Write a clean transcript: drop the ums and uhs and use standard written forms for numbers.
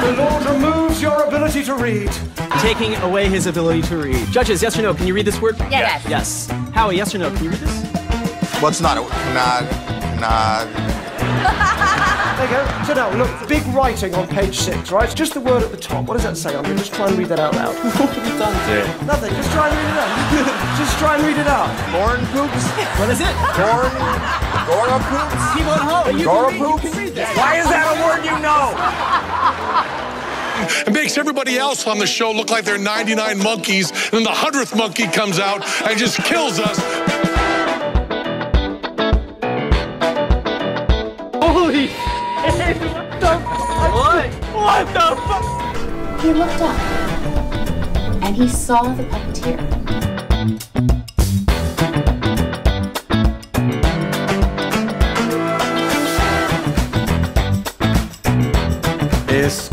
The Lord removes your ability to read. Taking away his ability to read. Judges, yes or no? Can you read this word? Yes. Yes. Howie, yes or no? Can you read this? What's not a nod? There you go. So now, look, big writing on page 6, right? It's just the word at the top. What does that say? I'm going to just try and read that out loud. What have you done to it? Nothing. Just try and read it out. Just try and read it out. Corn poops? What is it? Gora poops? People at home. Gora poops? Why is that a word you know? It makes everybody else on the show look like they're 99 monkeys, and then the 100th monkey comes out and just kills us. Holy shit! What the fuck? He looked up, and he saw the puppeteer. Es